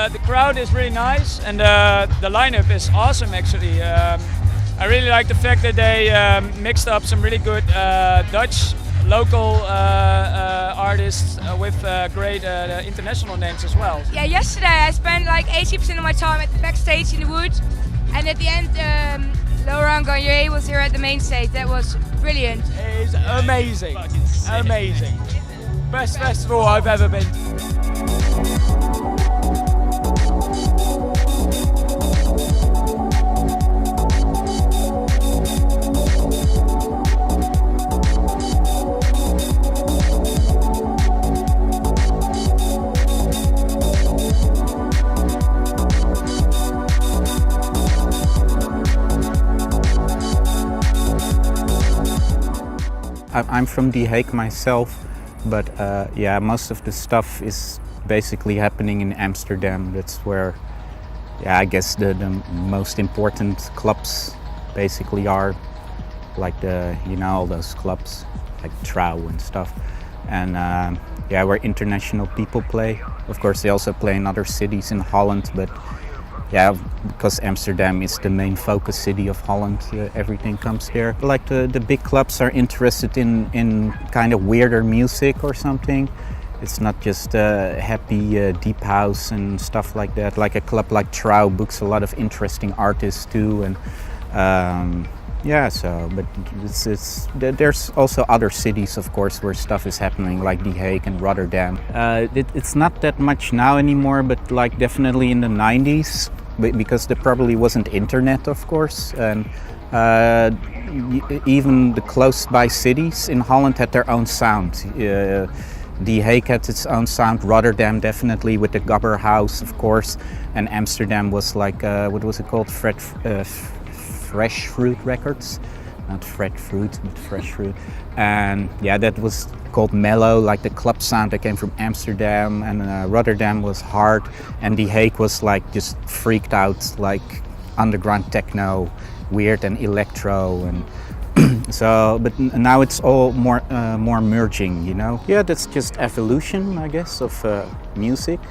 the crowd is really nice, and the lineup is awesome actually. I really like the fact that they mixed up some really good Dutch local artists with great international names as well. Yeah, yesterday I spent like 80% of my time at the backstage in the woods, and at the end Laurent Garnier was here at the main stage. That was brilliant. It is amazing, amazing. Best festival I've ever been to. I'm from The Hague myself, but yeah, most of the stuff is basically happening in Amsterdam. That's where, yeah, I guess the most important clubs basically are, like all those clubs like Trouw and stuff. And yeah, where international people play. Of course, they also play in other cities in Holland, but yeah, because Amsterdam is the main focus city of Holland, everything comes there. Like the big clubs are interested in kind of weirder music or something. It's not just happy deep house and stuff like that. Like a club like Trouw books a lot of interesting artists too, and yeah. So, but there's also other cities, of course, where stuff is happening, like The Hague and Rotterdam. It's not that much now anymore, but like definitely in the 90s. Because there probably wasn't internet, of course, and even the close-by cities in Holland had their own sound. The Hague had its own sound, Rotterdam definitely with the Gabber House, of course, and Amsterdam was like, what was it called, Fresh Fruit Records? Not Fred Fruit, but Fresh Fruit. And yeah, that was called mellow, like the club sound that came from Amsterdam, and Rotterdam was hard, and The Hague was like just freaked out, like underground techno, weird and electro, and so. But now it's all more merging, you know. Yeah, that's just evolution, I guess, of music.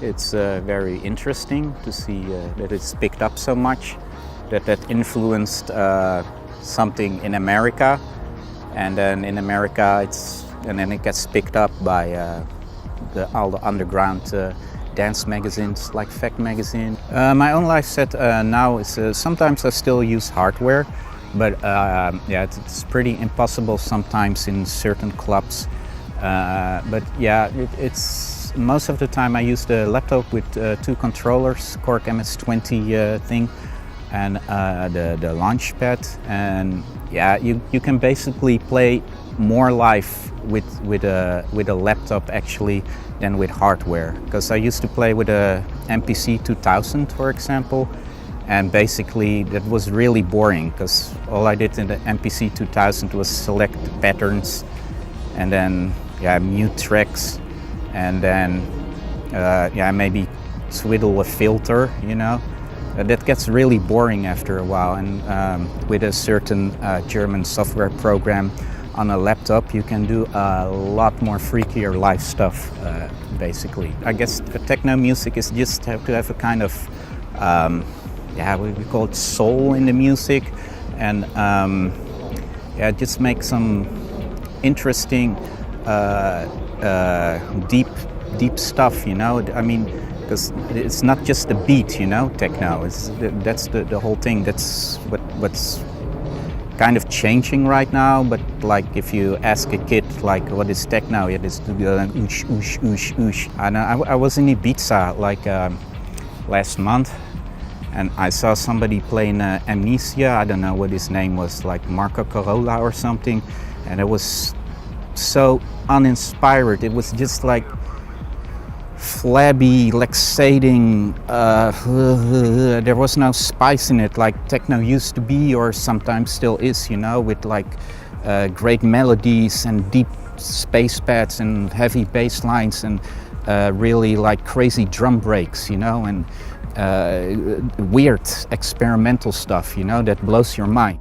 It's very interesting to see that it's picked up so much, that influenced something in America, and then in America then it gets picked up by all the underground dance magazines like Fact Magazine. My own live set now is sometimes I still use hardware, but yeah, it's pretty impossible sometimes in certain clubs. But yeah, it's most of the time I use the laptop with two controllers, Korg MS-20 thing, and the launch pad, and yeah, you can basically play more live with a laptop actually than with hardware. Because I used to play with a MPC 2000, for example, and basically that was really boring because all I did in the MPC 2000 was select the patterns and then yeah, mute tracks, and then yeah, maybe twiddle a filter, you know. That gets really boring after a while, and with a certain German software program on a laptop you can do a lot more freakier live stuff, basically. I guess the techno music is just have to have a kind of, yeah, we call it soul in the music, and yeah, just make some interesting, deep stuff, you know. I mean, because it's not just the beat, you know, techno. That's the whole thing. That's what's kind of changing right now. But like, if you ask a kid, like, what is techno? It is oosh, oosh, oosh, oosh. And I was in Ibiza like last month, and I saw somebody playing Amnesia. I don't know what his name was, like Marco Carola or something, and it was so uninspired. It was just like flabby, laxating, there was no spice in it like techno used to be, or sometimes still is, you know, with like great melodies and deep space pads and heavy bass lines and really like crazy drum breaks, you know, and weird experimental stuff, you know, that blows your mind.